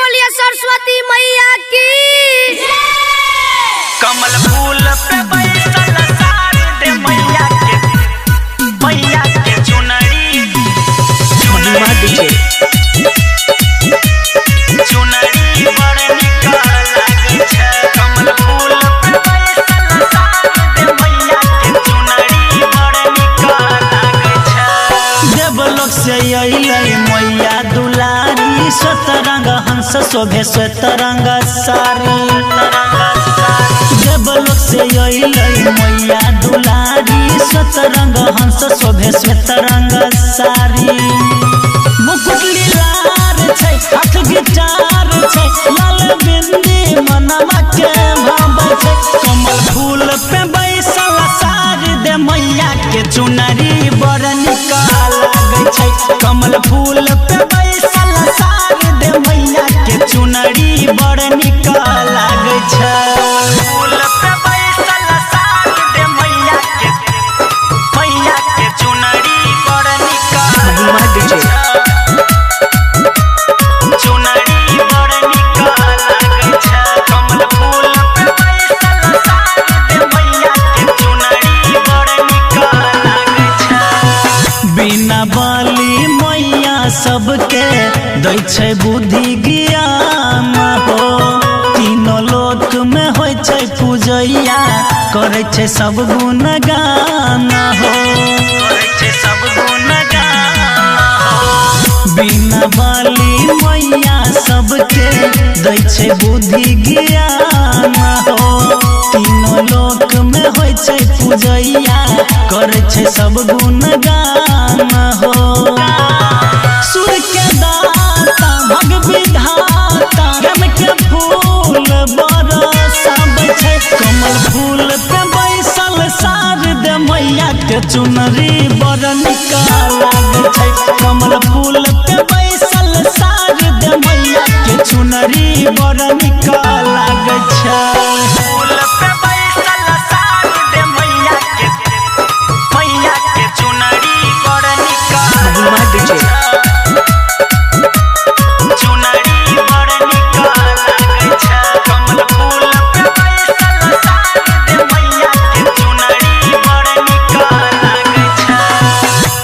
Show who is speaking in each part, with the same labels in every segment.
Speaker 1: बोलिए सरस्वती मैया की।
Speaker 2: कमल फूल पे बैसल सार दे मैया के चुनरी बड़ निक लागे छै। कमल फूल पे बैसल सार दे मैया के चुनरी बड़ निक लागे छै। देवलोक से अइलै मैया दुलारी, सतरंग हंस शोभे सतरंग सारी। देवलोक से अइलै मैया दुलारी, सतरंग हंस शोभे सतरंग सारी। मुकुट लीलार छै, हाथ गिटार छै, लाल बिंदी मनवा के भावे छै। कमल फूल पे बैसल सार दे मैया के चुनरी बड़ निक लागे छै। कमल फूल पे बैसल सार दे मैया के चुनरी बड़ निक लागे छै। फूल पे बैसल सार दे मैया के चुनरी बड़ निक लागे छै। चुनरी बड़ निक लागे छै। कमल फूल पे बैसल सार दे मैया के चुनरी बड़ निक लागे छै। बिना बाली मैया सबके दै छै बुद्धि ज्ञान हो, तीनों लोक में होइ छै पूजैया, करे छै सब गुणगान हो, करे छै सब गुणगान हो। बिना बाली मैया सबके दै छै बुद्धि ज्ञान हो, तीनों लोक में होइ छै पूजैया, करे छै सब गुणगान हो। सुर के दाता भग विधाता, गम के फूल बरसाबै छै। कमल फूल पे बैसल सार दे मैया के चुनरी बड़ निक लागे छै। कमल फूल पे बैसल सार दे मैया के चुनरी बड़ निक लागे छै। फूल पे बैसल सार दे मैया के चुनरी बड़ निक लागे छै। चुनरी बड़ निक लागे छै। कमल फूल पे बैसल सार दे मैया के चुनरी बड़ निक लागे छै।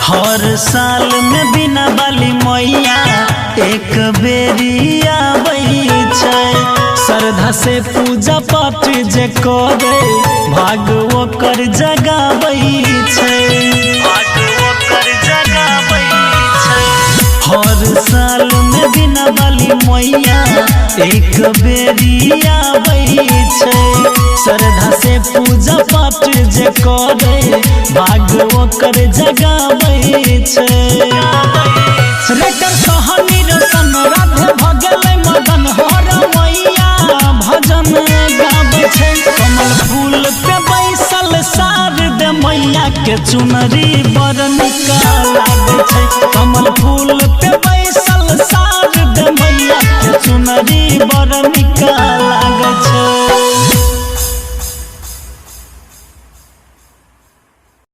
Speaker 2: हर साल में बिना बाली मैया एक बेरी आबै छै। श्रद्धा से पूजा पाठ जे करे भाग ओकर जगाबै छै, भाग ओकर जगाबै छै। हर साल में बिना बाली मैया एक बेरी आबै छै। श्रद्धा से पूजा पाठ जे करे भाग ओकर जगाबै छै। रेटर सहनी रोशन राधे भगलै मदन, हर मैया भजन गाबै छै। कमल फूल पे बैसल सार दे मैया के चुनरी बड़ निक लागे छै। कमल फूल पे